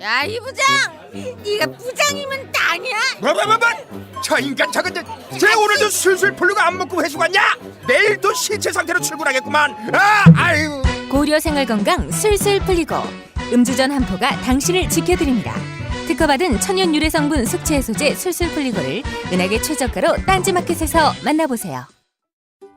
야, 이 부장! 네가 부장이면 땅이야? 뭐? 저 인간 저것들 쟤 오늘도 술술 풀리고 안 먹고 회수 갔냐? 내일도 신체 상태로 출근하겠구만. 아유. 고려 생활건강 술술 풀리고 음주전 한포가 당신을 지켜드립니다. 특허받은 천연 유래 성분 숙취 해소제 술술 풀리고를 은하계 최저가로 딴지마켓에서 만나보세요.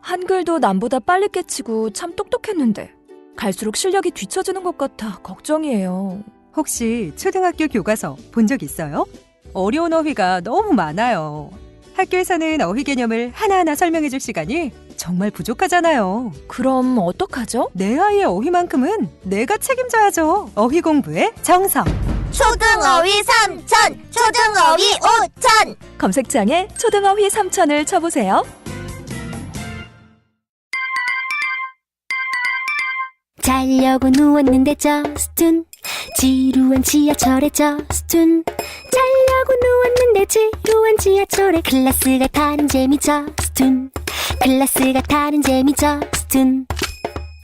한글도 남보다 빨리 깨치고 참 똑똑했는데 갈수록 실력이 뒤처지는 것 같아 걱정이에요. 혹시 초등학교 교과서 본 적 있어요? 어려운 어휘가 너무 많아요. 학교에서는 어휘 개념을 하나하나 설명해 줄 시간이 정말 부족하잖아요. 그럼 어떡하죠? 내 아이의 어휘만큼은 내가 책임져야죠. 어휘 공부의 정성. 초등어휘 3000, 초등어휘 5000. 검색창에 초등어휘 3000을 쳐보세요. 자려고 누웠는데 저스툰 지루한 지하철에 저스툰 자려고 누웠는데 지루한 지하철에 클래스가 다른 재미 저스툰 클래스가 다른 재미 저스툰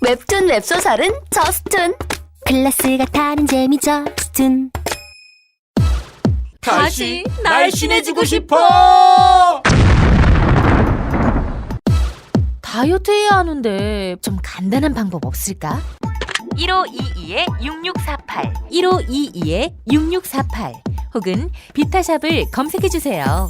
웹툰 웹소설은 저스툰. 클래스가 다른 재미 저스툰 다시 날씬해지고 싶어. 다이어트 해야 하는데 좀 간단한 방법 없을까? 1522-6648 1522-6648 혹은 비타샵을 검색해주세요.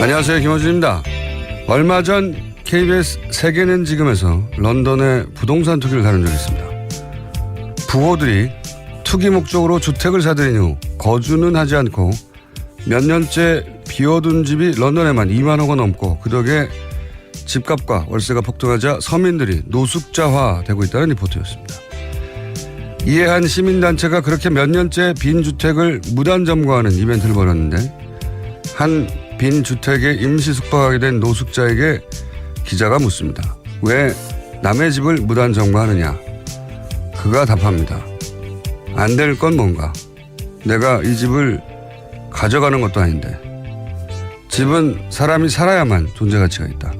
안녕하세요, 김호준입니다. 얼마 전 KBS 세계는 지금에서 런던의 부동산 투기를 다룬 적이 있습니다. 부호들이 투기 목적으로 주택을 사들인 후 거주는 하지 않고 몇 년째 비워둔 집이 런던에만 2만억 원 넘고 그 덕에 집값과 월세가 폭등하자 서민들이 노숙자화되고 있다는 리포트였습니다. 이에 한 시민단체가 그렇게 몇 년째 빈 주택을 무단 점거하는 이벤트를 벌였는데 한 빈 주택에 임시 숙박하게 된 노숙자에게 기자가 묻습니다. 왜 남의 집을 무단 점거하느냐? 그가 답합니다. 안 될 건 뭔가? 내가 이 집을 가져가는 것도 아닌데. 집은 사람이 살아야만 존재 가치가 있다.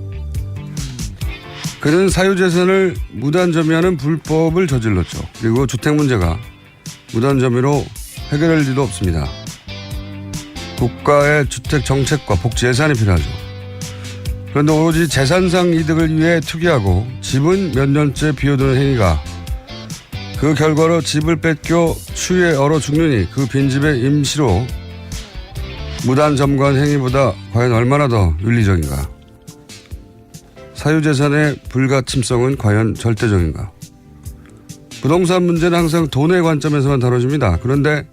그는 사유재산을 무단 점유하는 불법을 저질렀죠. 그리고 주택 문제가 무단 점유로 해결할 리도 없습니다. 국가의 주택 정책과 복지 예산이 필요하죠. 그런데 오로지 재산상 이득을 위해 투기하고 집은 몇 년째 비워두는 행위가 그 결과로 집을 뺏겨 추위에 얼어 죽느니 그 빈집에 임시로 무단 점거한 행위보다 과연 얼마나 더 윤리적인가? 사유재산의 불가침성은 과연 절대적인가? 부동산 문제는 항상 돈의 관점에서만 다뤄집니다. 그런데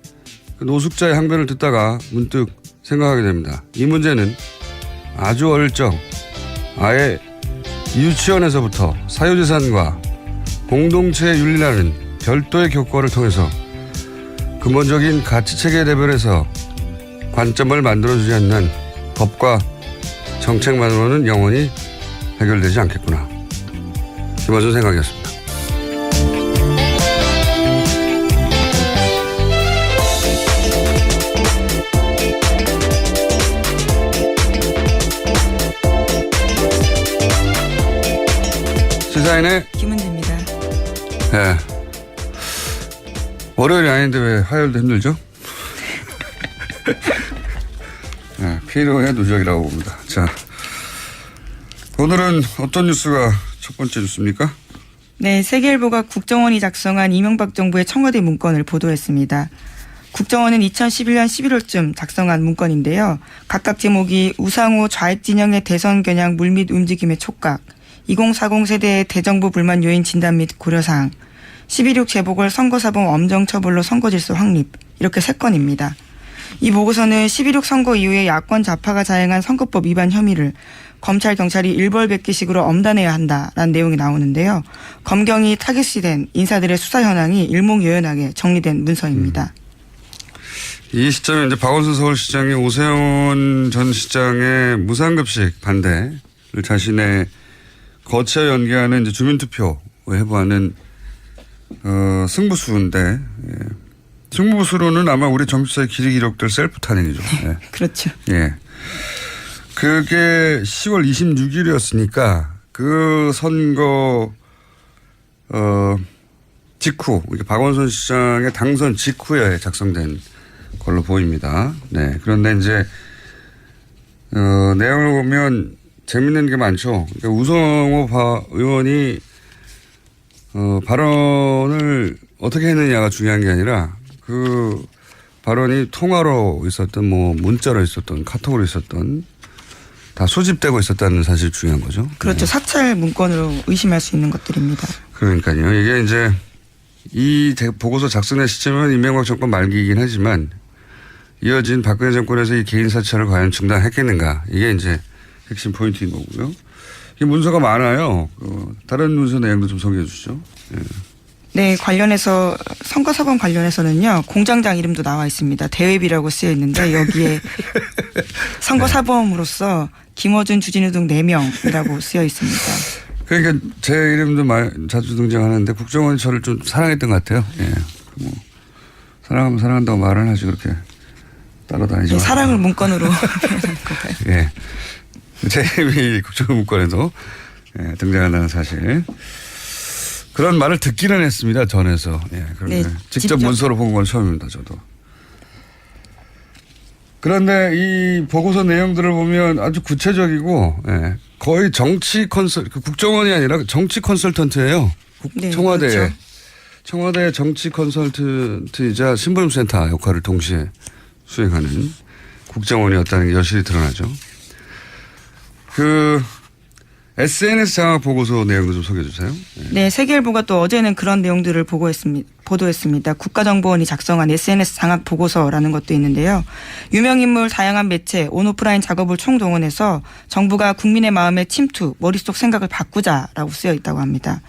노숙자의 항변을 듣다가 문득 생각하게 됩니다. 이 문제는 아주 어릴 적 아예 유치원에서부터 사유재산과 공동체의 윤리라는 별도의 교과를 통해서 근본적인 가치체계 레벨에서 관점을 만들어주지 않는 법과 정책만으로는 영원히 해결되지 않겠구나. 김어준 생각이었습니다. 시사인의 김은지입니다. 네. 월요일이 아닌데 왜 화요일도 힘들죠? 네, 피로의 누적이라고 봅니다. 자, 오늘은 어떤 뉴스가 첫 번째 뉴스입니까? 네, 세계일보가 국정원이 작성한 이명박 정부의 청와대 문건을 보도했습니다. 국정원은 2011년 11월쯤 작성한 문건인데요. 각각 제목이 우상호 좌익 진영의 대선 겨냥 물밑 움직임의 촉각, 2040 세대의 대정부 불만 요인 진단 및 고려사항, 12.6 재보궐 선거사범 엄정 처벌로 선거질서 확립, 이렇게 3건입니다. 이 보고서는 12.6 선거 이후에 야권 좌파가 자행한 선거법 위반 혐의를 검찰 경찰이 일벌백계식으로 엄단해야 한다라는 내용이 나오는데요. 검경이 타깃이 된 인사들의 수사 현황이 일목요연하게 정리된 문서입니다. 이 시점에 이제 박원순 서울시장이 오세훈 전 시장의 무상급식 반대를 자신의 거치와 연계하는 이제 주민투표에 해부하는 승부수인데, 예. 승부수로는 아마 우리 정치사의 길이 기록될 셀프 탄핵이죠. 예. 그렇죠. 예. 그게 10월 26일이었으니까 그 선거 직후, 박원순 시장의 당선 직후에 작성된 걸로 보입니다. 네. 그런데 이제 내용을 보면 재밌는 게 많죠. 그러니까 우성호 의원이 발언을 어떻게 했느냐가 중요한 게 아니라 그 발언이 통화로 있었던 뭐 문자로 있었던 카톡으로 있었던 다 수집되고 있었다는 사실이 중요한 거죠. 그렇죠. 네. 사찰 문건으로 의심할 수 있는 것들입니다. 그러니까요. 이게 이제 이 보고서 작성된 시점은 이명박 정권 말기이긴 하지만 이어진 박근혜 정권에서 이 개인 사찰을 과연 중단했겠는가. 이게 이제 핵심 포인트인 거고요. 이 문서가 많아요. 다른 문서 내용도 좀 소개해 주시죠. 네. 네, 관련해서 선거사범 관련해서는요. 공장장 이름도 나와 있습니다. 대회비라고 쓰여 있는데 여기에 선거사범으로서 김어준, 주진우 등 4명이라고 쓰여 있습니다. 그러니까 제 이름도 자주 등장하는데 국정원이 저를 좀 사랑했던 것 같아요. 예. 뭐 사랑하면 사랑한다고 말을 하지 그렇게 따라다니지. 네, 사랑을 문건으로 표현한 거가요. 예. 제 이름이 국정원 문건에도 예, 등장한다는 사실. 그런 말을 듣기는 했습니다. 전에서. 예, 그런데 네, 직접 문서로 본 건 처음입니다. 저도. 그런데 이 보고서 내용들을 보면 아주 구체적이고 예, 거의 정치 국정원이 아니라 정치 컨설턴트예요. 네, 청와대에. 그렇죠. 청와대 정치 컨설턴트이자 심부름센터 역할을 동시에 수행하는 국정원이었다는 게 여실히 드러나죠. SNS 장악 보고서 내용도 좀 소개해 주세요. 네, 세계일보가 또 어제는 그런 내용들을 보도했습니다. 국가정보원이 작성한 SNS 장악 보고서라는 것도 있는데요. 유명인물 다양한 매체 온오프라인 작업을 총동원해서 정부가 국민의 마음에 침투, 머릿속 생각을 바꾸자라고 쓰여 있다고 합니다.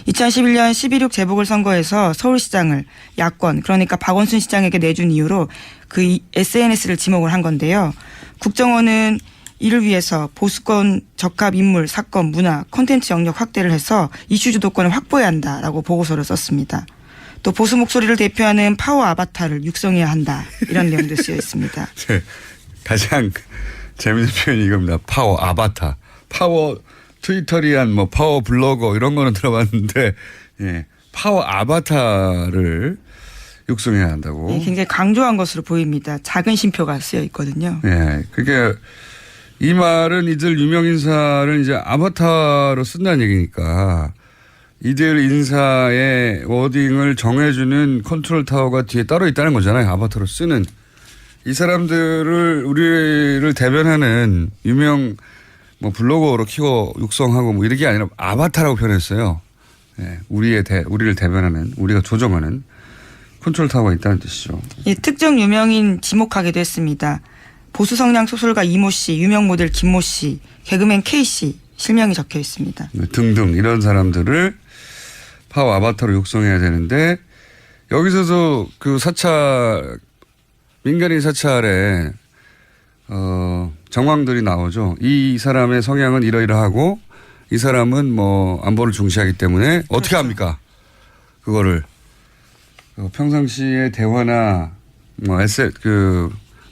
2011년 12.6 재보궐선거에서 서울시장을 야권 그러니까 박원순 시장에게 내준 이유로 그 SNS를 지목을 한 건데요. 국정원은 이를 위해서 보수권 적합 인물, 사건, 문화, 콘텐츠 영역 확대를 해서 이슈 주도권을 확보해야 한다라고 보고서를 썼습니다. 또 보수 목소리를 대표하는 파워 아바타를 육성해야 한다. 이런 내용도 쓰여 있습니다. 네, 가장 재밌는 표현이 이겁니다. 파워 아바타. 파워 트위터리안 뭐 파워 블로거 이런 거는 들어봤는데 예, 파워 아바타를 육성해야 한다고. 네, 굉장히 강조한 것으로 보입니다. 작은 쉼표가 쓰여 있거든요. 예, 그게 이 말은 이들 유명 인사를 이제 아바타로 쓴다는 얘기니까 이들 인사의 워딩을 정해주는 컨트롤 타워가 뒤에 따로 있다는 거잖아요. 아바타로 쓰는. 이 사람들을 우리를 대변하는 유명 뭐 블로거로 키워 육성하고 뭐 이런 게 아니라 아바타라고 표현했어요. 예, 우리를 대변하는 우리가 조정하는 컨트롤 타워가 있다는 뜻이죠. 예, 특정 유명인 지목하기도 했습니다. 보수 성향 소설가 이모 씨, 유명 모델 김모 씨, 개그맨 K 씨 실명이 적혀 있습니다. 네, 등등 이런 사람들을 파워 아바타로 육성해야 되는데 여기서도 그 사찰 민간인 사찰에 정황들이 나오죠. 이 사람의 성향은 이러이러하고 이 사람은 뭐 안보를 중시하기 때문에 어떻게 그렇죠. 합니까? 그거를 평상시에 대화나 뭐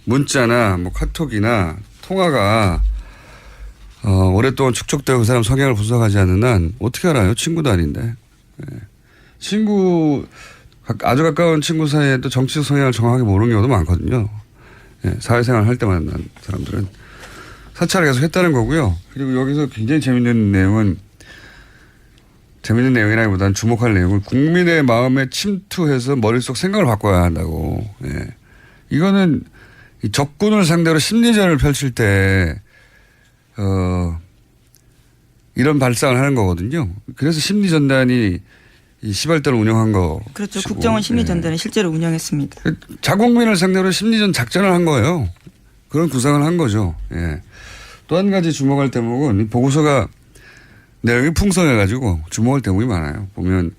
문자나 뭐 카톡이나 통화가 오랫동안 축적되고 그 사람 성향을 분석하지 않는 한 어떻게 알아요? 친구도 아닌데. 예. 아주 가까운 친구 사이에도 정치적 성향을 정확하게 모르는 경우도 많거든요. 예. 사회생활 할 때 만난 사람들은 사찰을 계속 했다는 거고요. 그리고 여기서 굉장히 재밌는 내용이라기보다는 주목할 내용은 국민의 마음에 침투해서 머릿속 생각을 바꿔야 한다고. 예. 이거는 이 적군을 상대로 심리전을 펼칠 때, 이런 발상을 하는 거거든요. 그래서 심리전단이 이 시발대를 운영한 거. 그렇죠. 국정원 심리전단을 실제로 운영했습니다. 자국민을 상대로 심리전 작전을 한 거예요. 그런 구상을 한 거죠. 예. 또 한 가지 주목할 대목은 이 보고서가 내용이 풍성해가지고 주목할 대목이 많아요. 보면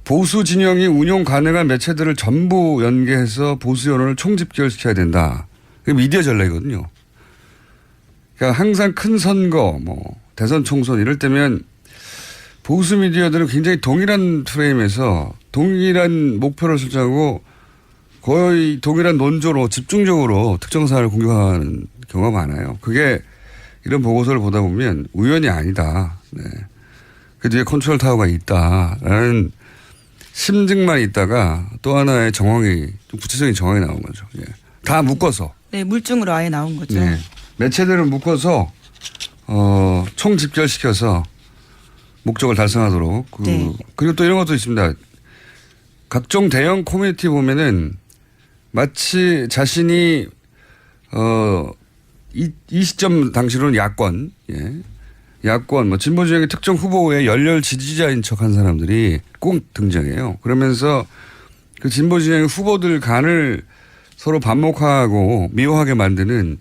보수 진영이 운용 가능한 매체들을 전부 연계해서 보수 여론을 총집결시켜야 된다. 그게 미디어 전략이거든요. 그러니까 항상 큰 선거, 뭐 대선 총선 이럴 때면 보수 미디어들은 굉장히 동일한 프레임에서 동일한 목표를 설정하고 거의 동일한 논조로 집중적으로 특정 사안을 공격하는 경우가 많아요. 그게 이런 보고서를 보다 보면 우연이 아니다. 네. 그 뒤에 컨트롤 타워가 있다라는 심증만 있다가 또 하나의 정황이 좀 구체적인 정황이 나온 거죠. 예. 다 묶어서. 네, 물증으로 아예 나온 거죠. 네. 매체들을 묶어서 총 집결시켜서 목적을 달성하도록. 네. 그리고 또 이런 것도 있습니다. 각종 대형 커뮤니티 보면은 마치 자신이 이 시점 당시로는 야권, 예. 야권, 뭐 진보 진영의 특정 후보의 열렬 지지자인 척한 사람들이 꼭 등장해요. 그러면서 그 진보 진영의 후보들 간을 서로 반목하고 미워하게 만드는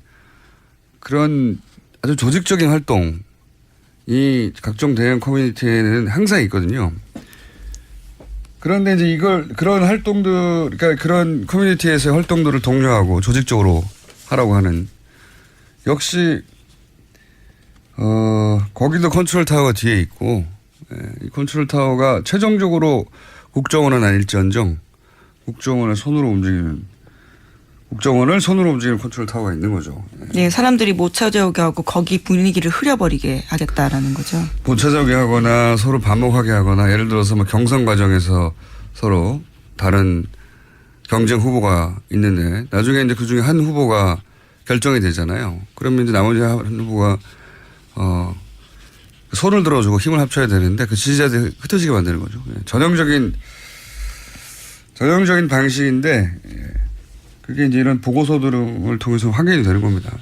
그런 아주 조직적인 활동이 각종 대형 커뮤니티에는 항상 있거든요. 그런데 이제 그런 활동들, 그러니까 그런 커뮤니티에서의 활동들을 독려하고 조직적으로 하라고 하는 역시 거기도 컨트롤 타워가 뒤에 있고, 이 컨트롤 타워가 최종적으로 국정원은 아닐지언정 국정원을 손으로 움직이는 컨트롤 타워가 있는 거죠. 네, 사람들이 못 찾아오게 하고 거기 분위기를 흐려버리게 하겠다라는 거죠. 못 찾아오게 하거나 서로 반목하게 하거나 예를 들어서 뭐 경선 과정에서 서로 다른 경쟁 후보가 있는데 나중에 이제 그 중에 한 후보가 결정이 되잖아요. 그러면 이제 나머지 한 후보가 손을 들어주고 힘을 합쳐야 되는데 그 지지자들이 흩어지게 만드는 거죠. 전형적인 방식인데 그게 이제 이런 보고서들을 통해서 확인이 되는 겁니다.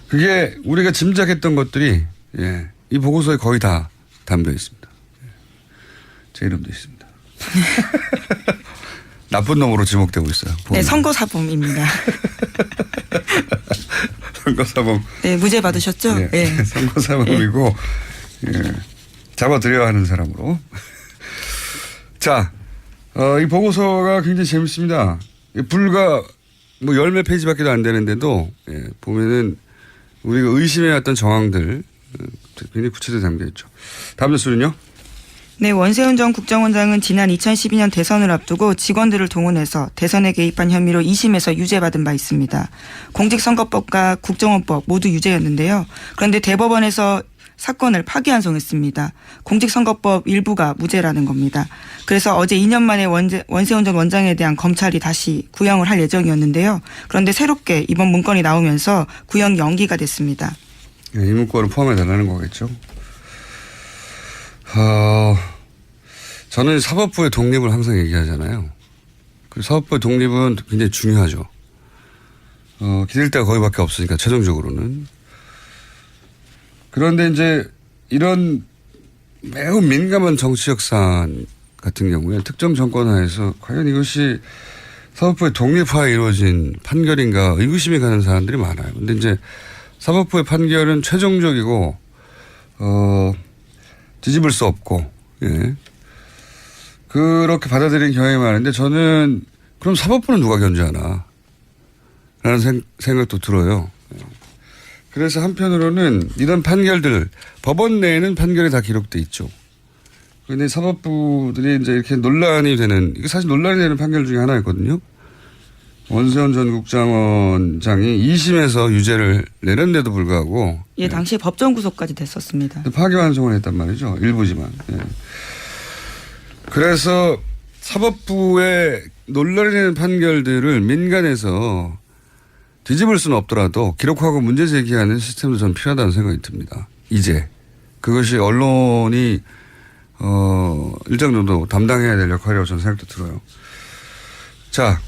그게 우리가 짐작했던 것들이 이 보고서에 거의 다 담겨 있습니다. 제 이름도 있습니다. 나쁜 놈으로 지목되고 있어요. 네, 선거사범입니다. 선거사범. 네, 무죄 받으셨죠? 네. 네. 선거사범이고 잡아들여야 하는 사람으로. 자, 이 보고서가 굉장히 재밌습니다. 불과 뭐 10몇 페이지밖에 안 되는데도 보면은 우리가 의심해왔던 정황들 굉장히 구체적으로 담겨 있죠. 다음 뉴스는요? 네, 원세훈 전 국정원장은 지난 2012년 대선을 앞두고 직원들을 동원해서 대선에 개입한 혐의로 2심에서 유죄받은 바 있습니다. 공직선거법과 국정원법 모두 유죄였는데요. 그런데 대법원에서 사건을 파기환송했습니다. 공직선거법 일부가 무죄라는 겁니다. 그래서 어제 2년 만에 원세훈 전 원장에 대한 검찰이 다시 구형을 할 예정이었는데요. 그런데 새롭게 이번 문건이 나오면서 구형 연기가 됐습니다. 이 문건을 포함해달라는 거겠죠. 저는 사법부의 독립을 항상 얘기하잖아요. 그 사법부의 독립은 굉장히 중요하죠. 기댈 데가 거기밖에 없으니까 최종적으로는. 그런데 이제 이런 매우 민감한 정치적 사안 같은 경우에 특정 정권 하에서 과연 이것이 사법부의 독립화에 이루어진 판결인가 의구심이 가는 사람들이 많아요. 근데 이제 사법부의 판결은 최종적이고 뒤집을 수 없고 그렇게 받아들이는 경향이 많은데 저는 그럼 사법부는 누가 견제하나 라는 생각도 들어요. 그래서 한편으로는 이런 판결들 법원 내에는 판결이 다 기록돼 있죠. 그런데 사법부들이 이제 이렇게 논란이 되는 이게 사실 논란이 되는 판결 중에 하나였거든요. 원세훈 전 국정원장이 2심에서 유죄를 내렸는데도 불구하고 당시에 법정 구속까지 됐었습니다. 파기환송을 했단 말이죠. 일부지만. 그래서 사법부의 논란이 되는 판결들을 민간에서 뒤집을 수는 없더라도 기록하고 문제 제기하는 시스템도 전 필요하다는 생각이 듭니다. 이제 그것이 언론이 일정 정도 담당해야 될 역할이라고 저는 생각도 들어요. 자,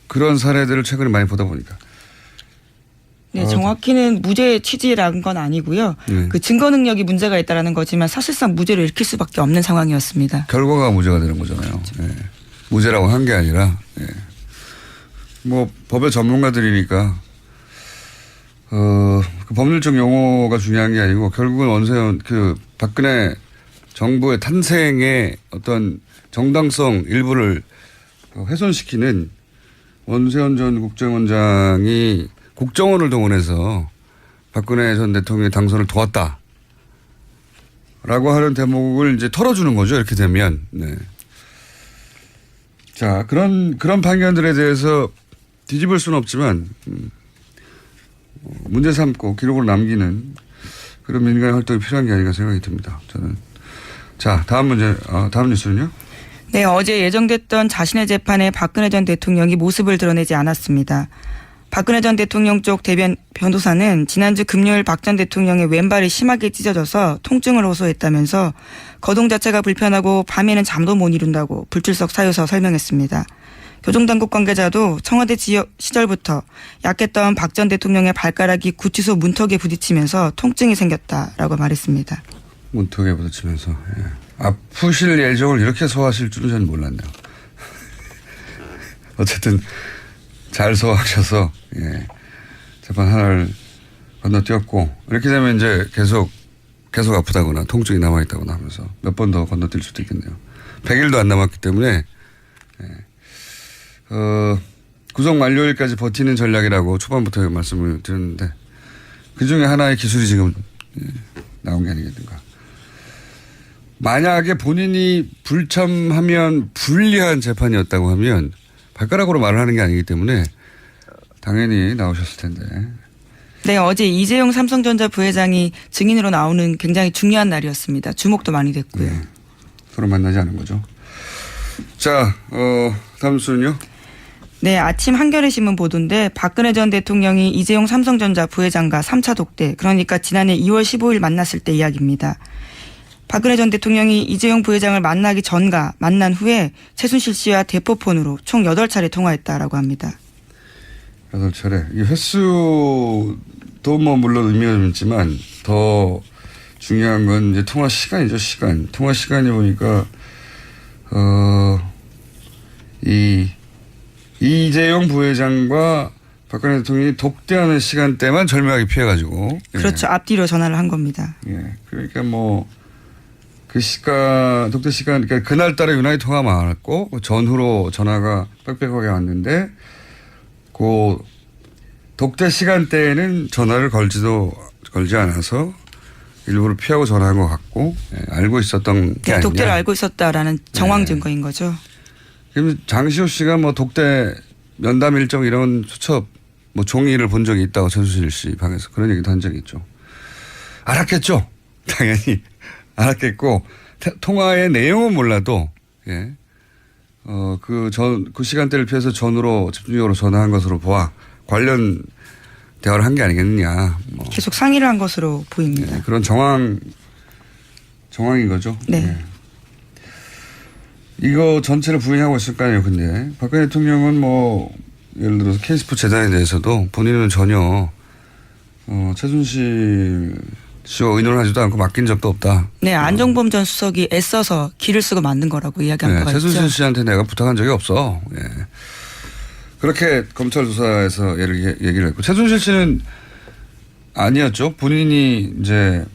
그런 사례들을 최근에 많이 보다 보니까. 네, 정확히는 무죄 취지라는 건 아니고요. 그 증거 능력이 문제가 있다라는 거지만 사실상 무죄로 읽힐 수밖에 없는 상황이었습니다. 결과가 무죄가 되는 거잖아요. 그렇죠. 무죄라고 한 게 아니라 뭐 법의 전문가들이니까 그 법률적 용어가 중요한 게 아니고 결국은 원세훈 박근혜 정부의 탄생의 어떤 정당성 일부를 훼손시키는 원세훈 전 국정원장이 국정원을 동원해서 박근혜 전 대통령의 당선을 도왔다. 라고 하는 대목을 이제 털어주는 거죠. 이렇게 되면. 네. 자, 그런 판결들에 대해서 뒤집을 수는 없지만, 문제 삼고 기록으로 남기는 그런 민간의 활동이 필요한 게 아닌가 생각이 듭니다. 저는. 자, 다음 뉴스는요? 네, 어제 예정됐던 자신의 재판에 박근혜 전 대통령이 모습을 드러내지 않았습니다. 박근혜 전 대통령 쪽 대변 변호사는 지난주 금요일 박 전 대통령의 왼발이 심하게 찢어져서 통증을 호소했다면서 거동 자체가 불편하고 밤에는 잠도 못 이룬다고 불출석 사유서 설명했습니다. 교정당국 관계자도 청와대 지역 시절부터 약했던 박 전 대통령의 발가락이 구치소 문턱에 부딪히면서 통증이 생겼다라고 말했습니다. 문턱에 부딪히면서. 예. 아프실 예정을 이렇게 소화하실 줄은 저는 몰랐네요. 어쨌든 잘 소화하셔서 재판 하나를 건너뛰었고 이렇게 되면 이제 계속 아프다거나 통증이 남아있다거나 하면서 몇 번 더 건너뛸 수도 있겠네요. 100일도 안 남았기 때문에 구속 만료일까지 버티는 전략이라고 초반부터 말씀을 드렸는데 그중에 하나의 기술이 지금 나온 게 아니겠는가. 만약에 본인이 불참하면 불리한 재판이었다고 하면 발가락으로 말을 하는 게 아니기 때문에 당연히 나오셨을 텐데. 네, 어제 이재용 삼성전자 부회장이 증인으로 나오는 굉장히 중요한 날이었습니다. 주목도 많이 됐고요. 네, 서로 만나지 않은 거죠. 자, 다음 뉴스는요? 네, 아침 한겨레 신문 보도인데 박근혜 전 대통령이 이재용 삼성전자 부회장과 3차 독대, 그러니까 지난해 2월 15일 만났을 때 이야기입니다. 박근혜 전 대통령이 이재용 부회장을 만나기 전과 만난 후에 최순실 씨와 대포폰으로 총 8차례 통화했다라고 합니다. 8차례. 이 횟수도 뭐 물론 의미가 좀 있지만 더 중요한 건 이제 통화 시간이죠, 시간. 통화 시간이 보니까 이재용 부회장과 박근혜 대통령이 독대하는 시간대만 절묘하게 피해가지고. 그렇죠. 앞뒤로 전화를 한 겁니다. 예. 그러니까 뭐 그 시간, 독대 시간, 그러니까 그날따라 유난히 통화가 많았고 그 전후로 전화가 빽빽하게 왔는데 그 독대 시간대에는 전화를 걸지 않아서 일부러 피하고 전화한 것 같고 알고 있었던 게 아니냐. 독대를 알고 있었다라는 정황 증거인 거죠. 그럼 장시호 씨가 뭐 독대 면담 일정 이런 수첩 뭐 종이를 본 적이 있다고 최순실 씨 방에서 그런 얘기도 한 적이 있죠. 알았겠죠. 당연히 알았겠고 통화의 내용은 몰라도 그 시간대를 피해서 전후로 집중적으로 전화한 것으로 보아 관련 대화를 한 게 아니겠느냐. 뭐. 계속 상의를 한 것으로 보입니다. 그런 정황인 거죠. 네. 이거 전체를 부인하고 있을 거 아니에요. 근데 박근혜 대통령은 뭐 예를 들어서 K스포츠 재단에 대해서도 본인은 전혀 최순실 씨와 의논을 하지도 않고 맡긴 적도 없다. 네. 안종범 전 수석이 애써서 길을 쓰고 만든 거라고 이야기한 바가 있죠. 최순실 씨한테 내가 부탁한 적이 없어. 예. 그렇게 검찰 조사에서 얘기를 했고 최순실 씨는 아니었죠. 본인이 이제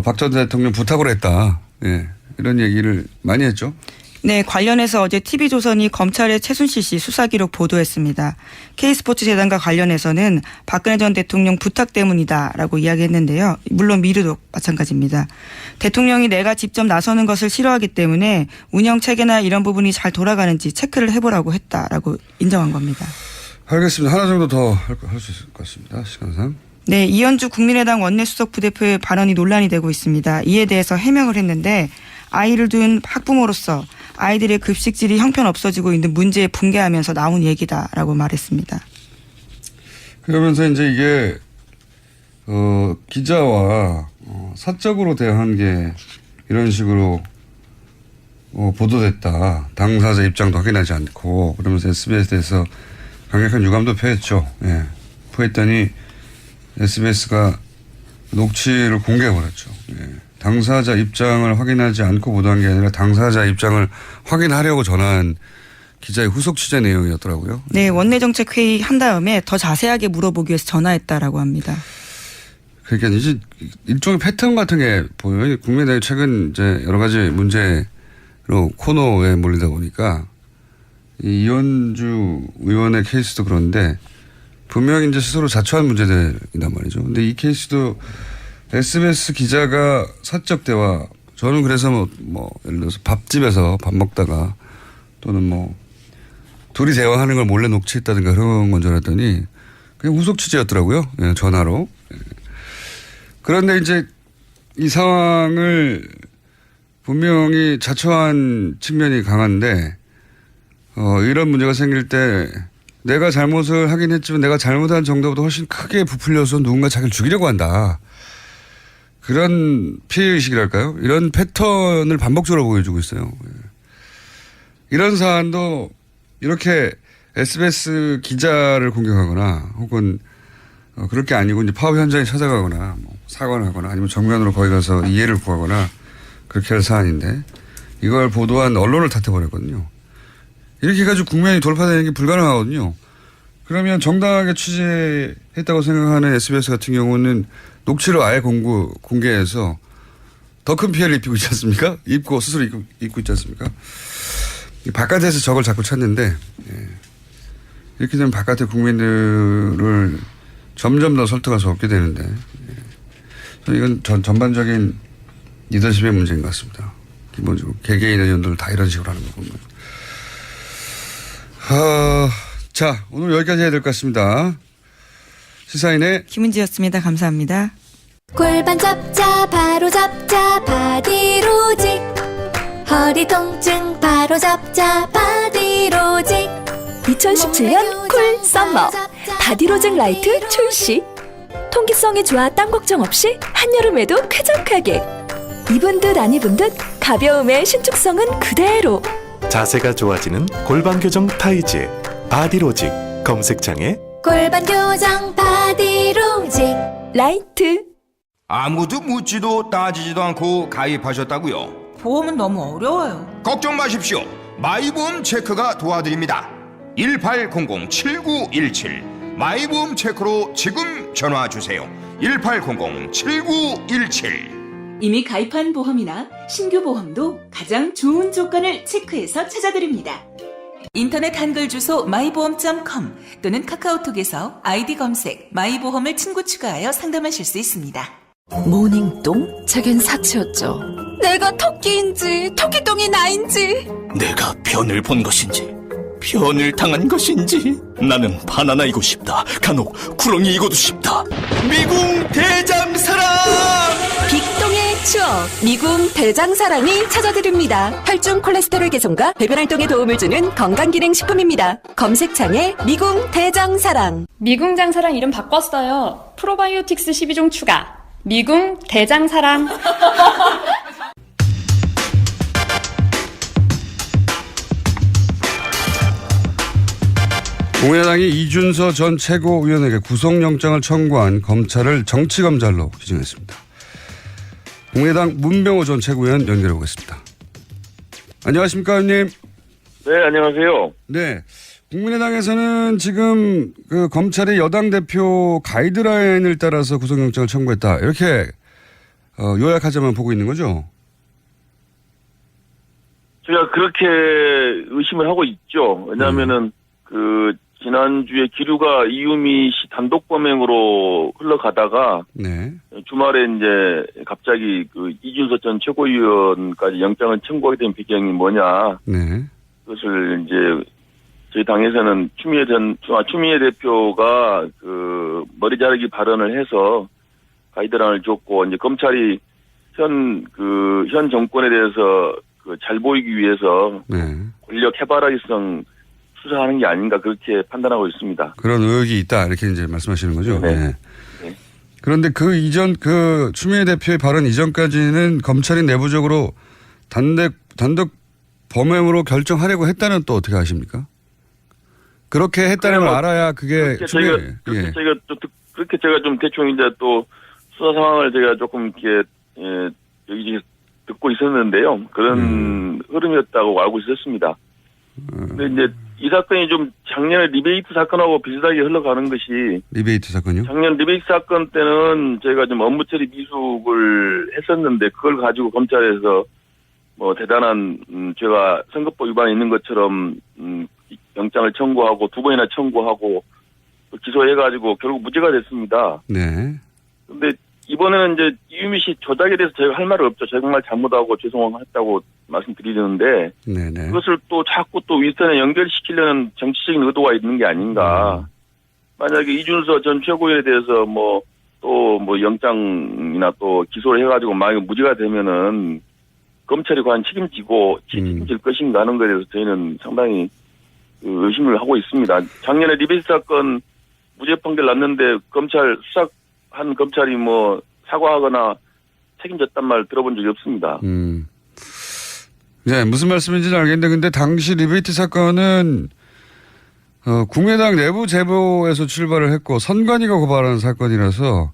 박 전 대통령 부탁을 했다. 예. 이런 얘기를 많이 했죠. 네, 관련해서 어제 TV조선이 검찰의 최순실 씨 수사 기록 보도했습니다. K스포츠 재단과 관련해서는 박근혜 전 대통령 부탁 때문이다라고 이야기했는데요. 물론 미르도 마찬가지입니다. 대통령이 내가 직접 나서는 것을 싫어하기 때문에 운영 체계나 이런 부분이 잘 돌아가는지 체크를 해보라고 했다라고 인정한 겁니다. 알겠습니다. 하나 정도 더 할 수 있을 것 같습니다. 시간상. 네, 이현주 국민의당 원내수석 부대표의 발언이 논란이 되고 있습니다. 이에 대해서 해명을 했는데 아이를 둔 학부모로서 아이들의 급식질이 형편없어지고 있는 문제에 분개하면서 나온 얘기다라고 말했습니다. 그러면서 이제 이게 기자와 사적으로 대화한 게 이런 식으로 보도됐다. 당사자 입장도 확인하지 않고 그러면서 SBS에서 강력한 유감도 표했죠. 예. 표했더니 SBS가 녹취를 공개해버렸죠. 예. 당사자 입장을 확인하지 않고 보도한 게 아니라 당사자 입장을 확인하려고 전화한 기자의 후속 취재 내용이었더라고요. 네, 원내정책회의 한 다음에 더 자세하게 물어보기 위해서 전화했다라고 합니다. 그러니까 이제 일종의 패턴 같은 게 보여요. 국민의당이 최근 이제 여러 가지 문제로 코너에 몰리다 보니까 이 이현주 의원의 케이스도 그런데 분명히 이제 스스로 자초한 문제들이란 말이죠. 근데 이 케이스도 SBS 기자가 사적 대화, 저는 그래서 뭐 예를 들어서 밥집에서 밥 먹다가 또는 뭐 둘이 대화하는 걸 몰래 녹취했다든가 그런 건 줄 알았더니 그냥 후속 취재였더라고요. 예, 전화로. 예. 그런데 이제 이 상황을 분명히 자초한 측면이 강한데 이런 문제가 생길 때 내가 잘못을 하긴 했지만 내가 잘못한 정도보다 훨씬 크게 부풀려서 누군가 자기를 죽이려고 한다. 그런 피해의식이랄까요? 이런 패턴을 반복적으로 보여주고 있어요. 이런 사안도 이렇게 SBS 기자를 공격하거나 혹은 그럴 게 아니고 이제 파업 현장에 찾아가거나 뭐 사과를 하거나 아니면 정면으로 거기 가서 이해를 구하거나 그렇게 할 사안인데 이걸 보도한 언론을 탓해버렸거든요. 이렇게 해가지고 국면이 돌파되는 게 불가능하거든요. 그러면 정당하게 취재했다고 생각하는 SBS 같은 경우는 녹취를 아예 공개해서 더 큰 피해를 입히고 있지 않습니까? 스스로 입고 있지 않습니까? 바깥에서 저걸 자꾸 찾는데 이렇게 되면 바깥의 국민들을 점점 더 설득할 수 없게 되는데 이건 전반적인 리더십의 문제인 것 같습니다. 기본적으로 개개인 의원들 다 이런 식으로 하는 거 보면. 자, 오늘 여기까지 해야 될 것 같습니다. 시사인의 김은지였습니다. 감사합니다. 골반 잡자 바로 잡자 바디로직 허리 통증 바로 잡자 바디로직 2017년 쿨 썸머 바디로직 라이트 출시. 통기성이 좋아 땀 걱정 없이 한여름에도 쾌적하게. 입은 듯 안 입은 듯 가벼움의 신축성은 그대로. 자세가 좋아지는 골반 교정 타이즈 바디로직 검색창에 골반 교정 바디로직 라이트. 아무도 묻지도 따지지도 않고 가입하셨다고요? 보험은 너무 어려워요. 걱정 마십시오. 마이보험 체크가 도와드립니다. 1800-7917 마이보험 체크로 지금 전화주세요. 1800-7917 이미 가입한 보험이나 신규 보험도 가장 좋은 조건을 체크해서 찾아드립니다. 인터넷 한글 주소 마이보험.com 또는 카카오톡에서 아이디 검색 마이보험을 친구 추가하여 상담하실 수 있습니다. 모닝똥? 제겐 사치였죠. 내가 토끼인지 토끼똥이 나인지. 내가 변을 본 것인지 변을 당한 것인지 나는 바나나이고 싶다. 간혹 구렁이이고도 싶다. 미궁 대장사랑 빅똥의 추억 미궁 대장사랑이 찾아드립니다. 혈중 콜레스테롤 개선과 배변 활동에 도움을 주는 건강기능식품입니다. 검색창에 미궁 대장사랑. 미궁 장사랑 이름 바꿨어요. 프로바이오틱스 12종 추가. 미궁 대장사랑. 국민의당이 이준서 전 최고위원에게 구속영장을 청구한 검찰을 정치검찰로 규정했습니다. 국민의당 문병호 전 최고위원 연결해 보겠습니다. 안녕하십니까, 의원님? 네, 안녕하세요. 네. 국민의당에서는 지금 그 검찰이 여당 대표 가이드라인을 따라서 구속영장을 청구했다. 이렇게 요약하자면 보고 있는 거죠? 제가 그렇게 의심을 하고 있죠. 왜냐하면은 지난주에 기류가 이유미 씨 단독 범행으로 흘러가다가 네. 주말에 이제 갑자기 이준서 전 최고위원까지 영장을 청구하게 된 배경이 뭐냐. 네. 그것을 이제 저희 당에서는 추미애 대표가 머리 자르기 발언을 해서 가이드라인을 줬고 이제 검찰이 현 정권에 대해서 잘 보이기 위해서 네. 권력 해바라기성 수사하는 게 아닌가 그렇게 판단하고 있습니다. 그런 의혹이 있다 이렇게 이제 말씀하시는 거죠. 네. 네. 네. 그런데 추미애 대표의 발언 이전까지는 검찰이 내부적으로 단독 범행으로 결정하려고 했다는 또 어떻게 아십니까? 그렇게 했다는 걸 알아야 그게 그렇게 제가 좀 대충 이제 또 수사 상황을 제가 조금 이렇게 여기 듣고 있었는데요. 그런 흐름이었다고 알고 있었습니다. 근데 이제 이 사건이 좀 작년에 리베이트 사건하고 비슷하게 흘러가는 것이 리베이트 사건요? 작년 리베이트 사건 때는 저희가 좀 업무 처리 미숙을 했었는데 그걸 가지고 검찰에서 뭐 대단한 죄가 선거법 위반이 있는 것처럼 영장을 청구하고 2번이나 청구하고 기소해가지고 결국 무죄가 됐습니다. 네. 근데 이번에는 이제 이유미 씨 조작에 대해서 저희가 할 말은 없죠. 정말 잘못하고 죄송했다고 말씀드리는데 네네. 그것을 또 자꾸 또 윗선에 연결시키려는 정치적인 의도가 있는 게 아닌가. 만약에 이준서 전 최고위원에 대해서 또 영장이나 또 기소를 해가지고 만약에 무죄가 되면은 검찰이 과연 책임질 것인가 하는 것에 대해서 저희는 상당히 의심을 하고 있습니다. 작년에 리베이트 사건 무죄 판결 났는데 수사한 검찰이 사과하거나 책임졌단 말 들어본 적이 없습니다. 네, 무슨 말씀인지는 알겠는데, 근데 당시 리베이트 사건은, 국민의당 내부 제보에서 출발을 했고, 선관위가 고발한 사건이라서,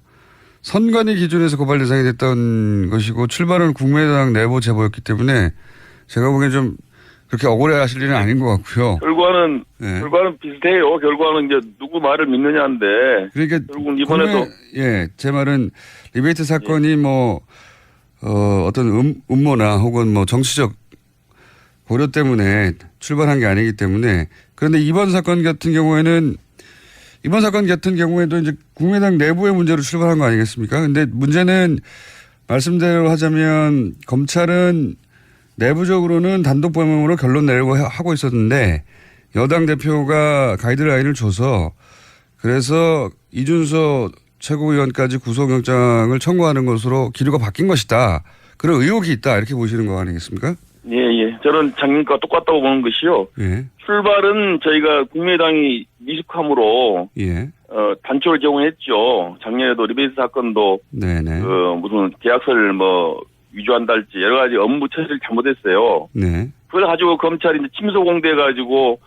선관위 기준에서 고발 대상이 됐던 것이고, 출발은 국민의당 내부 제보였기 때문에, 제가 보기엔 좀, 그렇게 억울해 하실 일은 아닌 것 같고요. 결과는 비슷해요. 결과는 이제 누구 말을 믿느냐인데. 그러니까. 결국 이번에도. 제 말은, 리베이트 사건이 어떤 음모나 혹은 정치적 고려 때문에 출발한 게 아니기 때문에 그런데 이번 사건 같은 경우에도 이제 국민의당 내부의 문제로 출발한 거 아니겠습니까? 근데 문제는 말씀대로 하자면 검찰은 내부적으로는 단독 범행으로 결론 내려고 하고 있었는데 여당 대표가 가이드라인을 줘서 그래서 이준서 최고위원까지 구속영장을 청구하는 것으로 기류가 바뀐 것이다. 그런 의혹이 있다. 이렇게 보시는 거 아니겠습니까? 예. 저는 작년과 똑같다고 보는 것이요. 예. 출발은 저희가 국민의당이 미숙함으로 단초를 제공했죠. 작년에도 리베이트 사건도 무슨 계약서를 위조한다 할지 여러 가지 업무 처리를 잘못했어요. 네. 그걸 가지고 검찰이 이제 침소 공대 가지고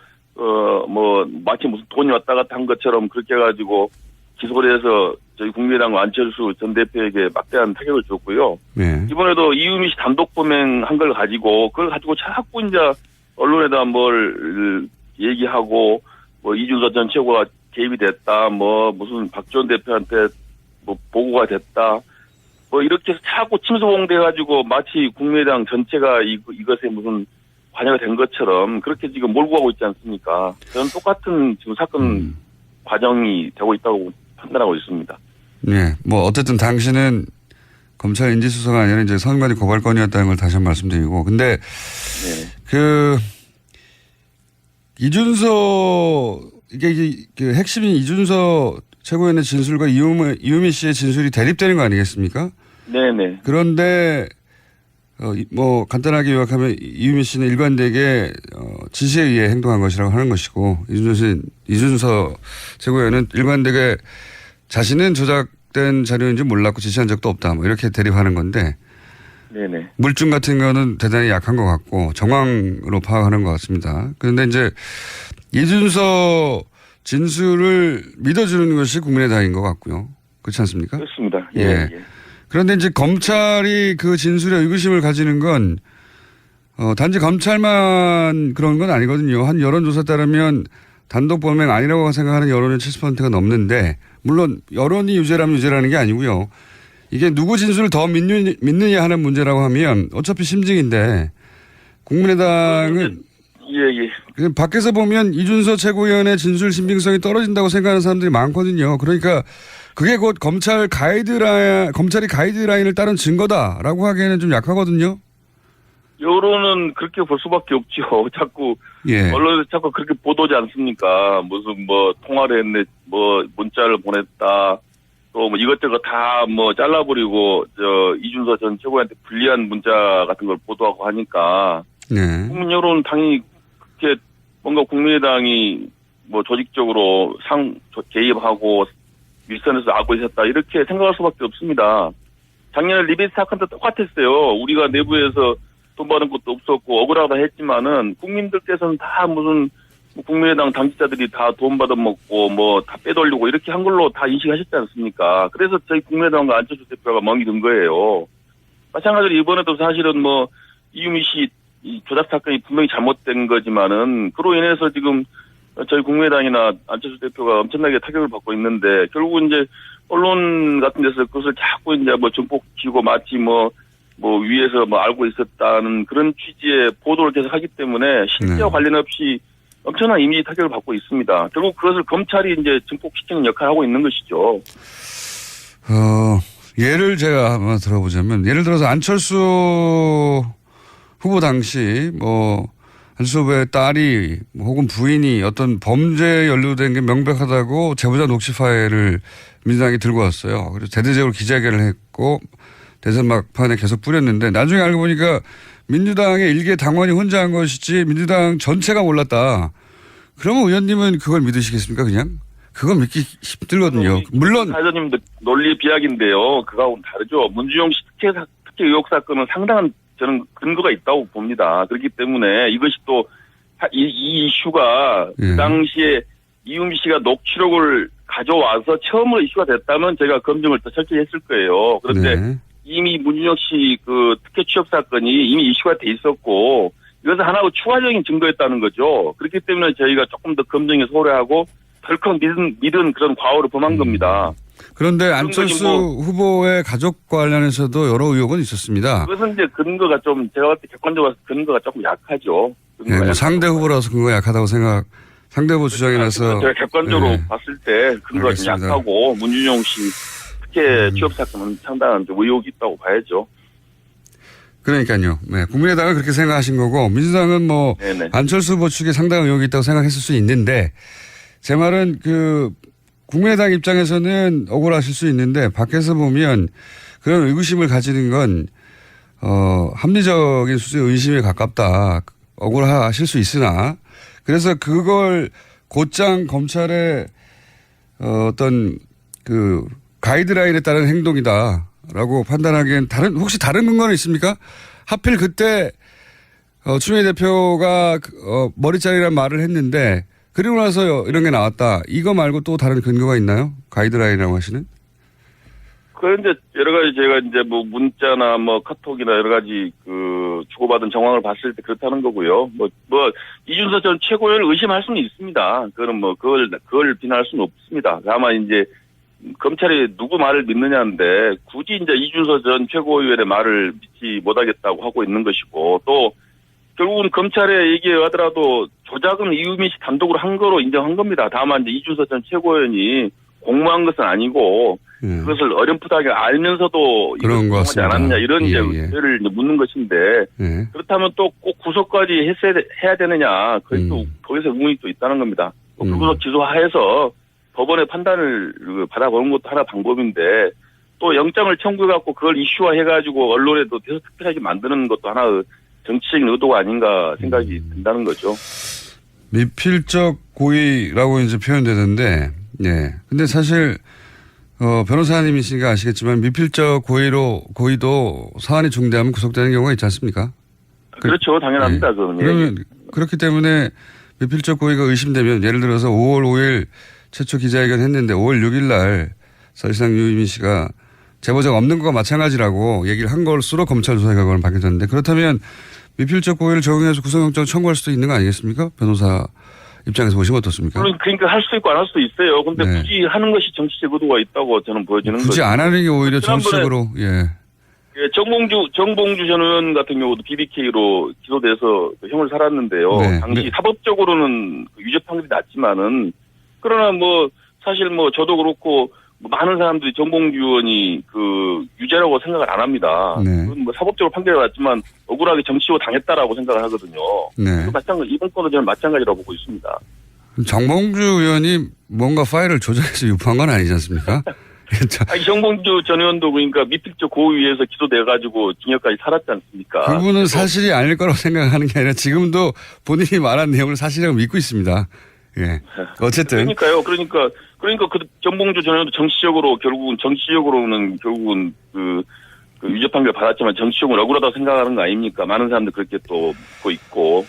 마치 무슨 돈이 왔다 갔다 한 것처럼 그렇게 해가지고 기소를 해서 저희 국민의당 안철수 전 대표에게 막대한 타격을 줬고요. 네. 이번에도 이유미 씨 단독 범행한 걸 가지고 그걸 가지고 자꾸 이제 언론에다 뭘 얘기하고 이준서 전 최고가 개입이 됐다. 무슨 박지원 대표한테 보고가 됐다. 이렇게 해서 자꾸 침소봉대 가지고 마치 국민의당 전체가 이것에 무슨 관여가 된 것처럼 그렇게 지금 몰고 가고 있지 않습니까? 저는 똑같은 지금 사건 과정이 되고 있다고 판단하고 있습니다. 네. 어쨌든 당신은 검찰 인지수사가 아니라 이제 선관위 고발건이었다는 걸 다시 한번 말씀드리고. 근데, 이준서, 이게 핵심인 이준서 최고위원의 진술과 이유미 씨의 진술이 대립되는 거 아니겠습니까? 네네. 그런데, 간단하게 요약하면 이유미 씨는 일관되게, 지시에 의해 행동한 것이라고 하는 것이고, 이준서 최고위원은 일관되게 자신은 조작된 자료인지 몰랐고 지시한 적도 없다. 이렇게 대립하는 건데. 네네. 물증 같은 거는 대단히 약한 것 같고 정황으로 파악하는 것 같습니다. 그런데 이제 이준서 진술을 믿어주는 것이 국민의당인 것 같고요. 그렇지 않습니까? 그렇습니다. 예. 그런데 이제 검찰이 그 진술에 의구심을 가지는 건 단지 검찰만 그런 건 아니거든요. 한 여론조사 따르면 단독 범행 아니라고 생각하는 여론은 70%가 넘는데 물론 여론이 유죄라면 유죄라는 게 아니고요. 이게 누구 진술을 더 믿느냐 하는 문제라고 하면 어차피 심증인데 국민의당은 밖에서 보면 이준서 최고위원의 진술 신빙성이 떨어진다고 생각하는 사람들이 많거든요. 그러니까 그게 곧 검찰이 가이드라인을 따른 증거다라고 하기에는 좀 약하거든요. 여론은 그렇게 볼 수밖에 없죠. 자꾸 언론에서 자꾸 그렇게 보도지 않습니까? 무슨 통화를 했네, 문자를 보냈다, 또 이것저것 다 잘라버리고 이준서 전 최고위원한테 불리한 문자 같은 걸 보도하고 하니까 국민 여론은 당연히 그렇게 뭔가 국민의당이 조직적으로 개입하고 윗선에서 악을 했다 이렇게 생각할 수밖에 없습니다. 작년에 리베이트 사건도 똑같았어요. 우리가 내부에서 돈 받은 것도 없었고 억울하다 했지만은 국민들께서는 다 무슨 국민의당 당직자들이 다 돈 받아먹고 다 빼돌리고 이렇게 한 걸로 다 인식하셨지 않습니까? 그래서 저희 국민의당과 안철수 대표가 멍이 든 거예요. 마찬가지로 이번에도 사실은 이유미 씨 이 조작 사건이 분명히 잘못된 거지만은 그로 인해서 지금 저희 국민의당이나 안철수 대표가 엄청나게 타격을 받고 있는데 결국은 이제 언론 같은 데서 그것을 자꾸 이제 뭐 증폭시키고 마치 뭐 위에서 뭐 알고 있었다는 그런 취지의 보도를 계속 하기 때문에 실제와 관련 없이 엄청난 이미지 타격을 받고 있습니다. 결국 그것을 검찰이 이제 증폭시키는 역할을 하고 있는 것이죠. 예를 제가 한번 들어보자면 예를 들어서 안철수 후보 당시 안철수 후보의 딸이 혹은 부인이 어떤 범죄에 연루된 게 명백하다고 제보자 녹취 파일을 민주당이 들고 왔어요. 그래서 대대적으로 기자회견을 했고 대선 막판에 계속 뿌렸는데 나중에 알고 보니까 민주당의 일개 당원이 혼자 한 것이지 민주당 전체가 몰랐다. 그러면 의원님은 그걸 믿으시겠습니까 그냥? 그건 믿기 힘들거든요. 물론 사장님도 논리 비약인데요. 그거하고는 다르죠. 문준용 씨 특혜 의혹 사건은 상당한 저는 근거가 있다고 봅니다. 그렇기 때문에 이것이 또 이 이슈가 그 당시에 이은미 씨가 녹취록을 가져와서 처음으로 이슈가 됐다면 제가 검증을 더 철저히 했을 거예요. 그런데 이미 문준용 씨 그 특혜 취업 사건이 이미 이슈가 돼 있었고 이것은 하나의 추가적인 증거였다는 거죠. 그렇기 때문에 저희가 조금 더 검증에 소홀하고 덜컥 믿은 그런 과오를 범한 겁니다. 그런데 안철수 후보의 가족 관련해서도 여러 의혹은 있었습니다. 그것은 이제 근거가 좀 제가 봤을 때 객관적으로 봐서 근거가 조금 약하죠. 네, 상대 후보라서 근거가 약하다고 상대 후보 주장이라서 제가 객관적으로 봤을 때 근거가 좀 약하고 문준용 씨 특혜 취업 사건은 상당한 의혹이 있다고 봐야죠. 그러니까요. 네, 국민의당은 그렇게 생각하신 거고 민주당은 안철수 후보 측에 상당한 의혹이 있다고 생각했을 수 있는데 제 말은 국민의당 입장에서는 억울하실 수 있는데 밖에서 보면 그런 의구심을 가지는 건 합리적인 수준의 의심에 가깝다. 억울하실 수 있으나 그래서 그걸 곧장 검찰의 어떤 가이드라인에 따른 행동이다라고 판단하기엔 혹시 다른 근거는 있습니까? 하필 그때 추미애 대표가 머리짜리란 말을 했는데 그리고 나서 이런 게 나왔다. 이거 말고 또 다른 근거가 있나요? 가이드라인이라고 하시는? 그런데 여러 가지 제가 이제 문자나 카톡이나 여러 가지 주고받은 정황을 봤을 때 그렇다는 거고요. 이준석 전 최고위원을 의심할 수는 있습니다. 그거는 그걸 비난할 수는 없습니다. 다만 이제 검찰이 누구 말을 믿느냐인데 굳이 이제 이준석 전 최고위원의 말을 믿지 못하겠다고 하고 있는 것이고 또 결국은 검찰에 얘기하더라도 조작은 이은미 씨 단독으로 한 거로 인정한 겁니다. 다만 이제 이준석 전 최고위원이 공모한 것은 아니고 그것을 어렴풋하게 알면서도 그런 거 하지 않았냐 이런 문제를 묻는 것인데 그렇다면 또 꼭 구속까지 해야 되느냐 거기서 의문이 또 있다는 겁니다. 불구속 기소하에서 법원의 판단을 받아보는 것도 하나 방법인데 또 영장을 청구해갖고 그걸 이슈화해가지고 언론에도 계속 특별하게 만드는 것도 하나의 정치적인 의도가 아닌가 생각이 든다는 거죠. 미필적 고의라고 이제 표현되는데, 근데 사실, 변호사님이시니까 아시겠지만 미필적 고의도 사안이 중대하면 구속되는 경우가 있지 않습니까? 그렇죠. 당연합니다. 그러면 그렇기 때문에 미필적 고의가 의심되면 예를 들어서 5월 5일 최초 기자회견 했는데 5월 6일 날 사실상 유이민 씨가 제보자가 없는 것과 마찬가지라고 얘기를 한 것으로 검찰 조사 결과는 밝혀졌는데 그렇다면 미필적 고의를 적용해서 구속영장 청구할 수도 있는 거 아니겠습니까? 변호사 입장에서 보시면 어떻습니까? 그러니까 할 수도 있고 안 할 수도 있어요. 그런데 굳이 하는 것이 정치적 의도가 있다고 저는 보여지는 거죠. 굳이 안 하는 게 오히려 정치적으로 정봉주 전 의원 같은 경우도 BBK로 기소돼서 형을 살았는데요. 당시 사법적으로는 유죄 판결이 났지만은 그러나 사실 저도 그렇고 많은 사람들이 정봉주 의원이 유죄라고 생각을 안 합니다. 그건 사법적으로 판결이 났지만 억울하게 정치로 당했다라고 생각을 하거든요. 마찬가지 이번 건도 저는 마찬가지라고 보고 있습니다. 정봉주 의원이 뭔가 파일을 조작해서 유포한 건 아니지 않습니까? 정봉주 전 의원도 그러니까 미필적 고의에서 기소돼가지고 징역까지 살았지 않습니까? 그분은 사실이 아닐 거라고 생각하는 게 아니라 지금도 본인이 말한 내용을 사실이라고 믿고 있습니다. 어쨌든. 그러니까요. 그러니까 그 정봉주 전 의원도 정치적으로는 유죄 판결 받았지만 정치적으로 억울하다고 생각하는 거 아닙니까? 많은 사람들 그렇게 또 믿고 있고.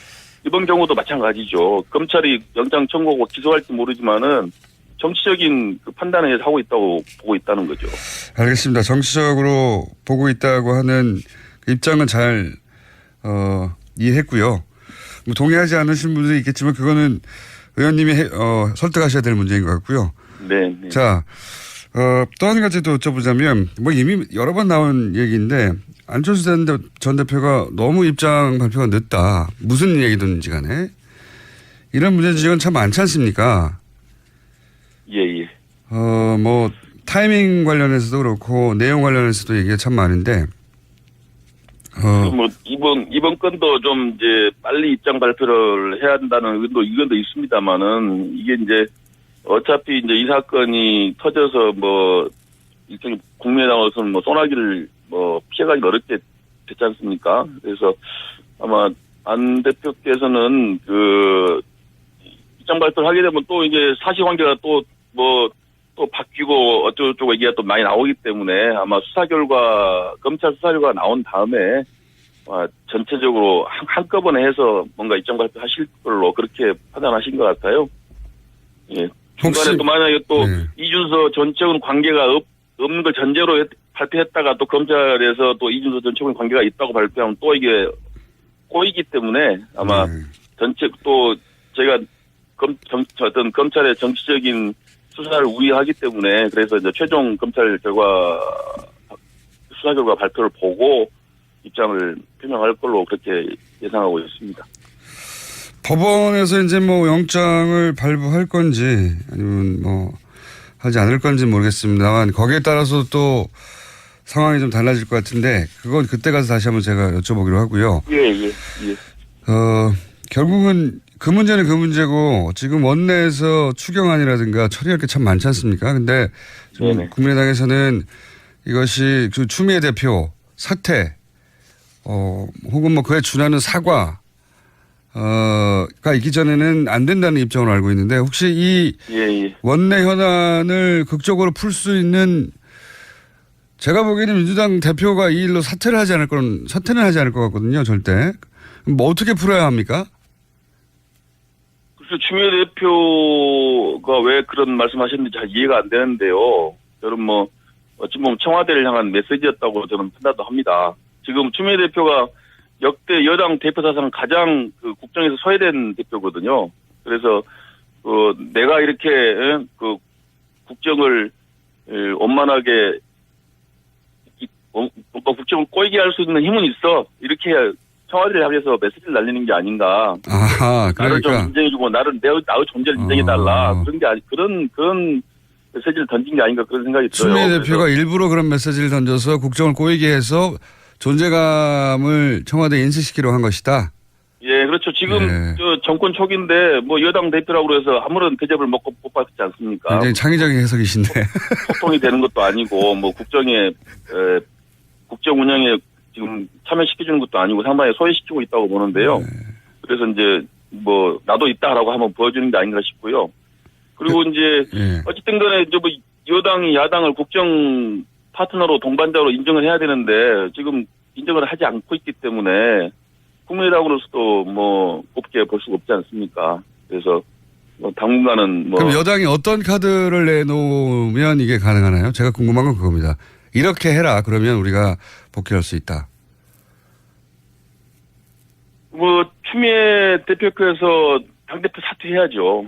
이번 경우도 마찬가지죠. 검찰이 영장 청구하고 기소할지 모르지만은 정치적인 판단을 하고 있다고 보고 있다는 거죠. 알겠습니다. 정치적으로 보고 있다고 하는 입장은 잘 이해했고요. 뭐 동의하지 않으신 분들이 있겠지만 그거는 의원님이 설득하셔야 될 문제인 것 같고요. 네. 네. 자, 또 한 가지 또 여쭤보자면 뭐 이미 여러 번 나온 얘기인데 안철수 전 대표가 너무 입장 발표가 늦다. 무슨 얘기든지 간에 이런 문제 지적은 참 많지 않습니까? 예. 뭐 타이밍 관련해서도 그렇고 내용 관련해서도 얘기가 참 많은데 뭐 이번 건도 좀 이제 빨리 입장 발표를 해야 한다는 의견도 있습니다만은 이게 이제 어차피 이제 이 사건이 터져서 뭐 일종의 국민의당으로서는 뭐 소나기를 뭐 피해가기 어렵게 됐지 않습니까? 그래서 아마 안 대표께서는 그 입장 발표를 하게 되면 또 이제 사실관계가 또 바뀌고 어쩌고저쩌고 얘기가 또 많이 나오기 때문에 아마 검찰 수사 결과 나온 다음에 전체적으로 한꺼번에 해서 뭔가 입장 발표하실 걸로 그렇게 판단하신 것 같아요. 예. 중간에 또 만약에 또 이준서 전 최고원 관계가 없는 걸 전제로 발표했다가 또 검찰에서 또 이준서 전 최고원 관계가 있다고 발표하면 또 이게 꼬이기 때문에 아마 전체 또 제가 어떤 검찰의 정치적인 수사를 우려하기 때문에 그래서 이제 최종 검찰 수사 결과 발표를 보고 입장을 표명할 걸로 그렇게 예상하고 있습니다. 법원에서 이제 뭐 영장을 발부할 건지 아니면 뭐 하지 않을 건지 모르겠습니다만 거기에 따라서 또 상황이 좀 달라질 것 같은데 그건 그때 가서 다시 한번 제가 여쭤보기로 하고요. 예. 결국은 그 문제는 그 문제고 지금 원내에서 추경안이라든가 처리할 게 참 많지 않습니까? 근데 지금 국민의당에서는 이것이 그 추미애 대표 사퇴 혹은 뭐 그에 준하는 사과가 있기 전에는 안 된다는 입장으로 알고 있는데 혹시 이 원내 현안을 극적으로 풀 수 있는 제가 보기에는 민주당 대표가 이 일로 사퇴는 하지 않을 것 같거든요. 절대. 뭐 어떻게 풀어야 합니까? 그래서 추미애 대표가 왜 그런 말씀하셨는지 잘 이해가 안 되는데요. 저는 뭐 어찌 보면 청와대를 향한 메시지였다고 저는 판단도 합니다. 지금 추미애 대표가 역대 여당 대표 사상 가장 그 국정에서 소외된 대표거든요. 그래서 내가 이렇게 그 국정을 원만하게 국정을 꼬이게 할 수 있는 힘은 있어. 이렇게 청와대를 향해서 메시지를 날리는 게 아닌가. 아하, 그러니까. 나를 좀 인정해주고 나의 존재를 인정해달라. 그런 메시지를 던진 게 아닌가 그런 생각이 들어요. 추미애 대표가 일부러 그런 메시지를 던져서 국정을 꼬이게 해서 존재감을 청와대에 인식시키려고 한 것이다. 예, 그렇죠. 지금 저 정권 초기인데 뭐 여당 대표라고 해서 아무런 대접을 못 받지 않습니까? 굉장히 창의적인 해석이신데. 소통이 되는 것도 아니고 뭐 국정 운영에 지금 참여시켜주는 것도 아니고 상당히 소외시키고 있다고 보는데요. 그래서 이제 뭐 나도 있다라고 한번 보여주는 게 아닌가 싶고요. 그리고 이제 어쨌든 간에 이제 뭐 여당이 야당을 국정 파트너로 동반자로 인정을 해야 되는데 지금 인정을 하지 않고 있기 때문에 국민의당으로서도 뭐 곱게 볼 수가 없지 않습니까? 그래서 뭐 당분간은 뭐 그럼 여당이 어떤 카드를 내놓으면 이게 가능하나요? 제가 궁금한 건 그겁니다. 이렇게 해라 그러면 우리가 복귀할 수 있다. 뭐 추미애 대표께서 당대표 사퇴해야죠.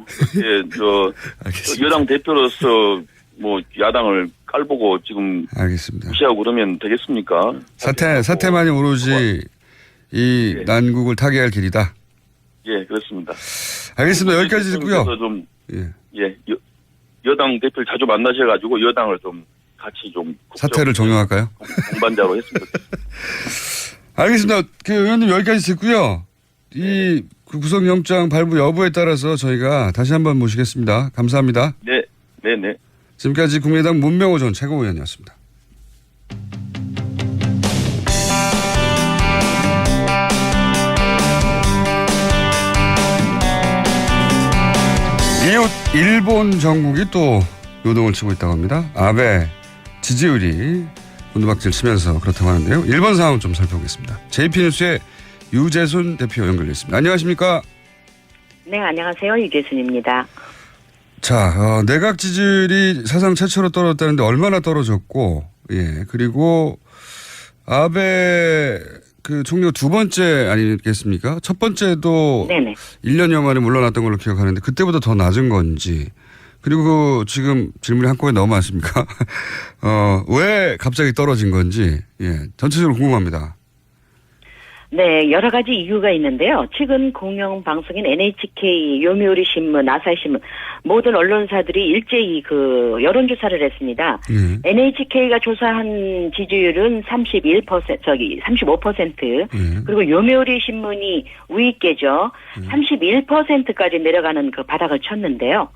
여당 대표로서 뭐 야당을 깔보고 지금 알겠습니다. 무시하고 그러면 되겠습니까? 사퇴만이 오로지 이 난국을 타개할 길이다. 예, 그렇습니다. 알겠습니다. 여기까지 듣고요. 여당 대표를 자주 만나셔가지고 여당을 좀 같이 좀 사퇴를 종용할까요? 동반자로 했습니다. 알겠습니다. 그 의원님 여기까지 듣고요. 이 구속영장 발부 여부에 따라서 저희가 다시 한번 모시겠습니다. 감사합니다. 네. 지금까지 국민의당 문명호 전 최고위원이었습니다. 이웃 일본 정국이 또 요동을 치고 있다고 합니다. 아베 지지율이 곤두박질 치면서 그렇다고 하는데요. 일본 상황 좀 살펴보겠습니다. JP뉴스의 유재순 대표 연결되어 있습니다. 안녕하십니까? 네, 안녕하세요. 유재순입니다. 자, 내각 지지율이 사상 최초로 떨어졌다는데 얼마나 떨어졌고, 그리고 아베 그 총리가 두 번째 아니겠습니까? 첫 번째도 네네. 1년여 만에 물러났던 걸로 기억하는데 그때보다 더 낮은 건지 그리고 지금 질문이 한꺼번에 너무 많습니까? 왜 갑자기 떨어진 건지 전체적으로 궁금합니다. 네, 여러 가지 이유가 있는데요. 최근 공영방송인 NHK, 요미우리 신문, 아사히 신문 모든 언론사들이 일제히 그 여론조사를 했습니다. NHK가 조사한 지지율은 35%, 그리고 요미우리 신문이 우위께죠. 31%까지 내려가는 그 바닥을 쳤는데요.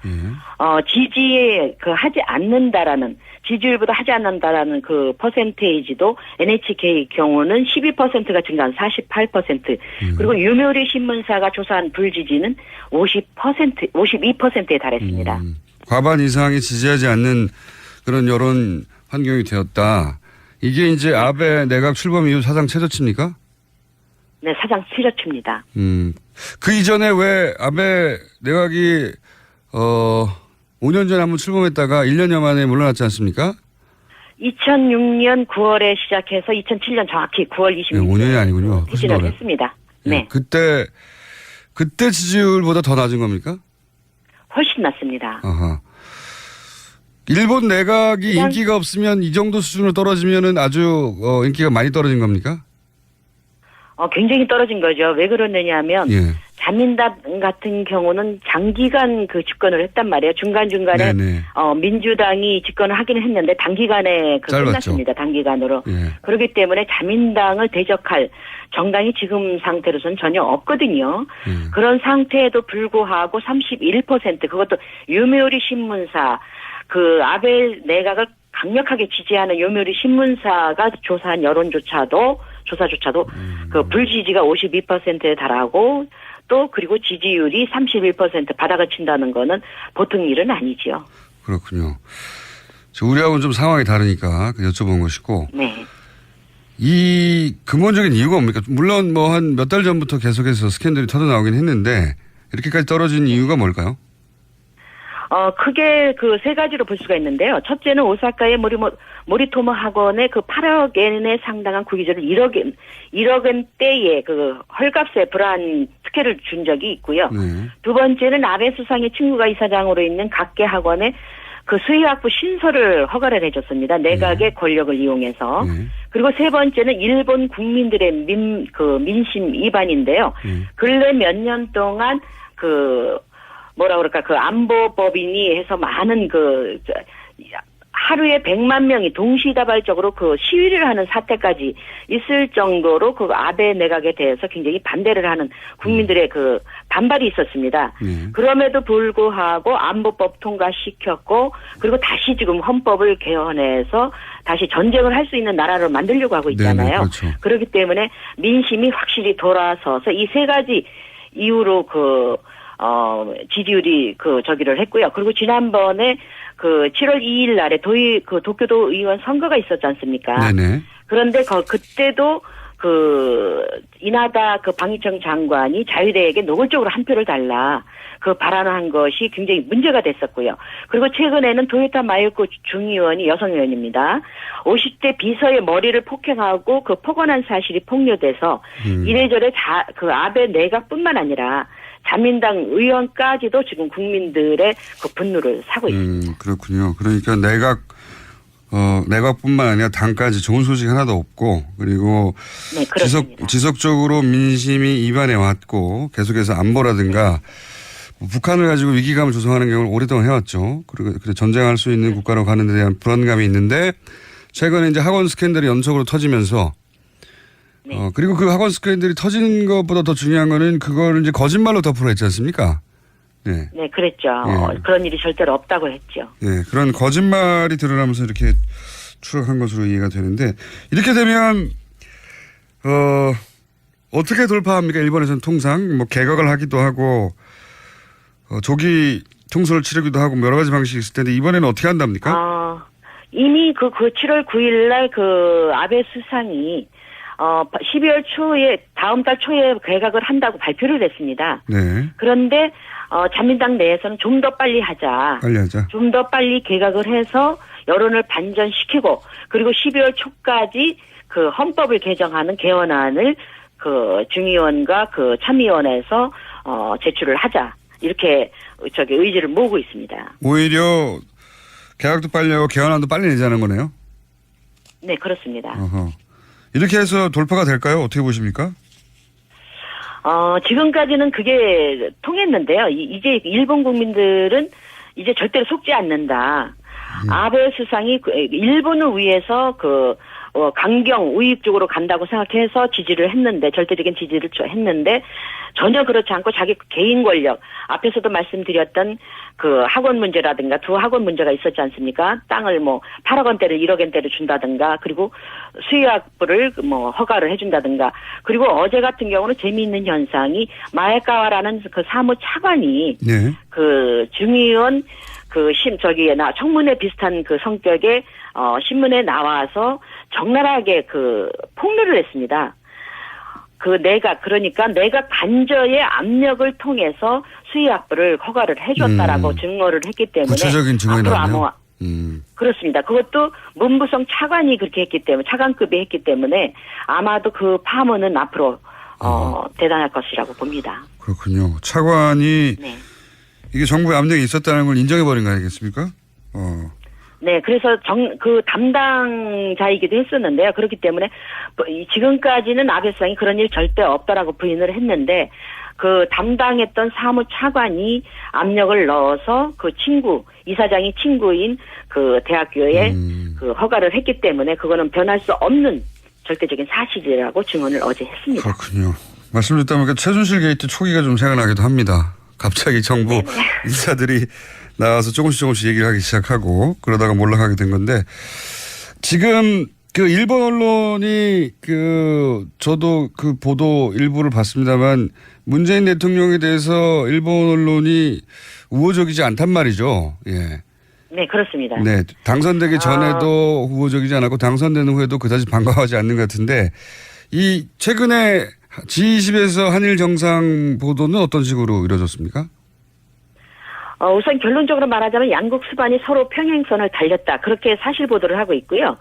지지에 그 하지 않는다라는 지지율보다 하지 않는다라는 그 퍼센테이지도 NHK 경우는 12%가 증가한 48%, 그리고 요미우리 신문사가 조사한 불지지는 52%에 달했습니다. 과반 이상이 지지하지 않는 그런 여론 환경이 되었다. 이게 이제 아베 내각 출범 이후 사상 최저치입니까? 네, 사상 최저치입니다. 그 이전에 왜 아베 내각이 5년 전에 한번 출범했다가 1년여 만에 물러났지 않습니까? 2006년 9월에 시작해서 2007년 정확히 9월 26일. 네, 5년이 아니군요. 퇴진을 했습니다. 네. 그때 지지율보다 더 낮은 겁니까? 훨씬 낮습니다. 아하. 일본 내각이 인기가 없으면 이 정도 수준으로 떨어지면은 아주 인기가 많이 떨어진 겁니까? 굉장히 떨어진 거죠. 왜 그러느냐면 자민당 같은 경우는 장기간 그 집권을 했단 말이에요. 중간중간에 민주당이 집권을 하기는 했는데 단기간에 끝났습니다. 단기간으로. 그렇기 때문에 자민당을 대적할 정당이 지금 상태로서는 전혀 없거든요. 그런 상태에도 불구하고 31% 그것도 요미우리 신문사 그 아베 내각을 강력하게 지지하는 요미우리 신문사가 조사한 여론조차도 그 불지지가 52%에 달하고 또 그리고 지지율이 31% 바닥을 친다는 거는 보통 일은 아니지요. 그렇군요. 우리하고는 좀 상황이 다르니까 여쭤본 것이고. 네. 이 근본적인 이유가 뭡니까? 물론 뭐 한 몇 달 전부터 계속해서 스캔들이 터져나오긴 했는데 이렇게까지 떨어진 이유가 뭘까요? 크게 그 세 가지로 볼 수가 있는데요. 첫째는 오사카의 모리토모 학원에 그 8억 엔에 상당한 구기자를 1억 엔대의 그 헐값에 불안 특혜를 준 적이 있고요. 두 번째는 아베 수상의 친구가 이사장으로 있는 각계 학원에 그 수의학부 신설을 허가를 해줬습니다. 내각의 권력을 이용해서. 그리고 세 번째는 일본 국민들의 민심 위반인데요. 근래 몇 년 동안 그 안보법인이 해서 많은 하루에 100만 명이 동시다발적으로 그 시위를 하는 사태까지 있을 정도로 그 아베 내각에 대해서 굉장히 반대를 하는 국민들의 그 반발이 있었습니다. 그럼에도 불구하고 안보법 통과시켰고 그리고 다시 지금 헌법을 개헌해서 다시 전쟁을 할 수 있는 나라로 만들려고 하고 있잖아요. 네네, 그렇죠. 그렇기 때문에 민심이 확실히 돌아서서 이 세 가지 이유로 지지율이 저기를 했고요. 그리고 지난번에 7월 2일 날에 도쿄도 의원 선거가 있었지 않습니까? 네네. 그런데 그때도 이나다 방위청 장관이 자유대에게 노골적으로 한 표를 달라 발언한 것이 굉장히 문제가 됐었고요. 그리고 최근에는 도요타 마요코 중의원이 여성 의원입니다. 50대 비서의 머리를 폭행하고 폭언한 사실이 폭로돼서 이래저래 아베 내각뿐만 아니라 자민당 의원까지도 지금 국민들의 분노를 사고 있습니다. 그렇군요. 그러니까 내각뿐만 아니라 당까지 좋은 소식 하나도 없고 그리고 지속적으로 민심이 이반해 왔고 계속해서 안보라든가 북한을 가지고 위기감을 조성하는 경우를 오랫동안 해왔죠. 그리고 전쟁할 수 있는 국가로 가는 데 대한 불안감이 있는데 최근에 이제 학원 스캔들이 연속으로 터지면서 그리고 그 학원 스캔들이 터지는 것보다 더 중요한 거는 그걸 이제 거짓말로 덮으려 했지 않습니까? 네, 그랬죠. 그런 일이 절대로 없다고 했죠. 네, 그런 거짓말이 드러나면서 이렇게 추락한 것으로 이해가 되는데 이렇게 되면 어떻게 돌파합니까? 일본에서는 통상 개각을 하기도 하고 조기 총선을 치르기도 하고 여러 가지 방식이 있을 텐데 이번에는 어떻게 한답니까? 이미 7월 9일 날 아베 수상이 12월 초에 다음 달 초에 개각을 한다고 발표를 했습니다. 네. 그런데 자민당 내에서는 좀 더 빨리 하자. 좀 더 빨리 개각을 해서 여론을 반전시키고 그리고 12월 초까지 그 헌법을 개정하는 개헌안을 그 중의원과 그 참의원에서 제출을 하자. 이렇게 의지를 모으고 있습니다. 오히려 개각도 빨리 하고 개헌안도 빨리 내자는 거네요? 네, 그렇습니다. 어허. 이렇게 해서 돌파가 될까요? 어떻게 보십니까? 지금까지는 그게 통했는데요. 이제 일본 국민들은 이제 절대로 속지 않는다. 아베 수상이 일본을 위해서 강경 우익 쪽으로 간다고 생각해서 지지를 했는데, 절대적인 지지를 했는데, 전혀 그렇지 않고 자기 개인 권력, 앞에서도 말씀드렸던 그 학원 문제라든가 두 학원 문제가 있었지 않습니까? 땅을 8억 원대를 1억 원대를 준다든가, 그리고 수의학부를 허가를 해준다든가, 그리고 어제 같은 경우는 재미있는 현상이 마에카와라는 그 사무 차관이 네. 그 중의원 청문회 비슷한 그 성격의 신문에 나와서 적나라하게 폭로를 했습니다. 내가 관저의 압력을 통해서 수의학부를 허가를 해줬다라고 증거를 했기 때문에 구체적인 증언이 나왔네요. 그렇습니다. 그것도 문부성 차관이 그렇게 했기 때문에, 차관급이 했기 때문에 아마도 그 파문은 앞으로 대단할 것이라고 봅니다. 그렇군요. 차관이 네. 이게 정부의 압력이 있었다는 걸 인정해버린 거 아니겠습니까? 네, 그래서 담당자이기도 했었는데요. 그렇기 때문에 지금까지는 아베 수상이 그런 일 절대 없다라고 부인을 했는데, 그 담당했던 사무차관이 압력을 넣어서 그 이사장이 친구인 그 대학교에 그 허가를 했기 때문에 그거는 변할 수 없는 절대적인 사실이라고 증언을 어제 했습니다. 그렇군요. 말씀 듣다 보니까 최순실 게이트 초기가 좀 생각나기도 합니다. 갑자기 정부 인사들이 나와서 조금씩 얘기를 하기 시작하고 그러다가 몰락하게 된 건데, 지금 그 일본 언론이 저도 그 보도 일부를 봤습니다만, 문재인 대통령에 대해서 일본 언론이 우호적이지 않단 말이죠. 예. 네, 그렇습니다. 네, 당선되기 전에도 우호적이지 않았고 당선되는 후에도 그다지 반가워하지 않는 것 같은데, 이 최근에 G20에서 한일 정상 보도는 어떤 식으로 이루어졌습니까? 우선 결론적으로 말하자면 양국 수반이 서로 평행선을 달렸다. 그렇게 사실 보도를 하고 있고요.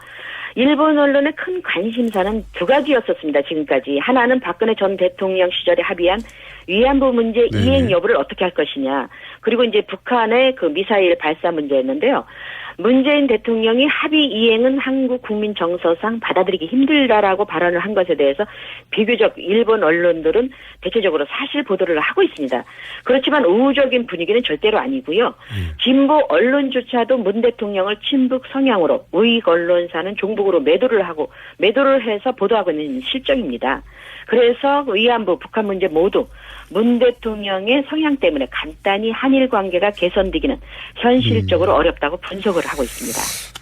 일본 언론의 큰 관심사는 두 가지였었습니다. 지금까지. 하나는 박근혜 전 대통령 시절에 합의한 위안부 문제 이행 여부를 어떻게 할 것이냐. 그리고 이제 북한의 그 미사일 발사 문제였는데요. 문재인 대통령이 합의 이행은 한국 국민 정서상 받아들이기 힘들다라고 발언을 한 것에 대해서 비교적 일본 언론들은 대체적으로 사실 보도를 하고 있습니다. 그렇지만 우호적인 분위기는 절대로 아니고요. 진보 언론조차도 문 대통령을 친북 성향으로, 우익 언론사는 종북으로 매도를 해서 보도하고 있는 실정입니다. 그래서 위안부, 북한 문제 모두 문 대통령의 성향 때문에 간단히 한일 관계가 개선되기는 현실적으로 어렵다고 분석을 하고 있습니다.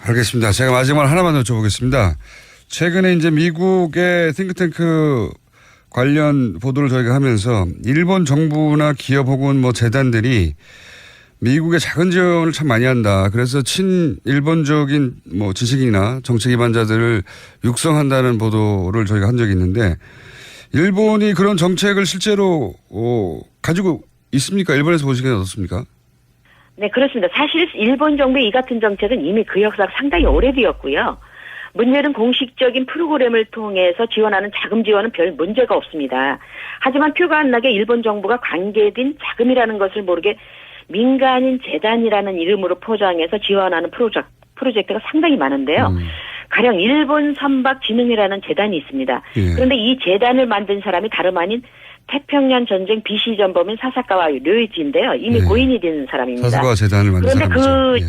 알겠습니다. 제가 마지막으로 하나만 여쭤보겠습니다. 최근에 이제 미국의 싱크탱크 관련 보도를 저희가 하면서 일본 정부나 기업 혹은 재단들이 미국의 작은 지원을 참 많이 한다. 그래서 친일본적인 지식이나 정책 기반자들을 육성한다는 보도를 저희가 한 적이 있는데, 일본이 그런 정책을 실제로 가지고 있습니까? 일본에서 보시기엔 어떻습니까? 네, 그렇습니다. 사실 일본 정부의 이 같은 정책은 이미 그 역사가 상당히 오래되었고요. 문제는 공식적인 프로그램을 통해서 지원하는 자금 지원은 별 문제가 없습니다. 하지만 표가 안 나게 일본 정부가 관계된 자금이라는 것을 모르게 민간인 재단이라는 이름으로 포장해서 지원하는 프로젝트가 상당히 많은데요. 가령 일본 선박진흥이라는 재단이 있습니다. 그런데 이 재단을 만든 사람이 다름 아닌 태평양 전쟁 비시 전범인 사사카와 료이지인데요. 이미 고인이 된 사람입니다. 사사카와 재단을 만든 그런데 사람이죠.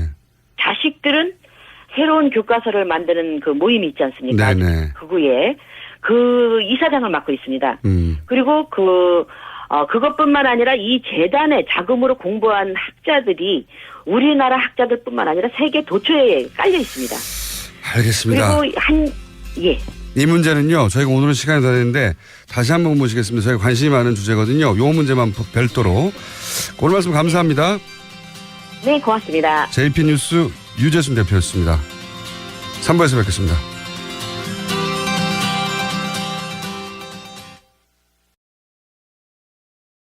자식들은 새로운 교과서를 만드는 그 모임이 있지 않습니까? 네네. 그구에 그 이사장을 맡고 있습니다. 그리고 그것뿐만 아니라 이 재단의 자금으로 공부한 학자들이 우리나라 학자들뿐만 아니라 세계 도처에 깔려 있습니다. 알겠습니다. 그리고 이 문제는요, 저희가 오늘은 시간이 다 됐는데 다시 한번 모시겠습니다. 저희가 관심이 많은 주제거든요. 요 문제만 별도로. 오늘 말씀 감사합니다. 네, 고맙습니다. JP뉴스 유재순 대표였습니다. 3부에서 뵙겠습니다.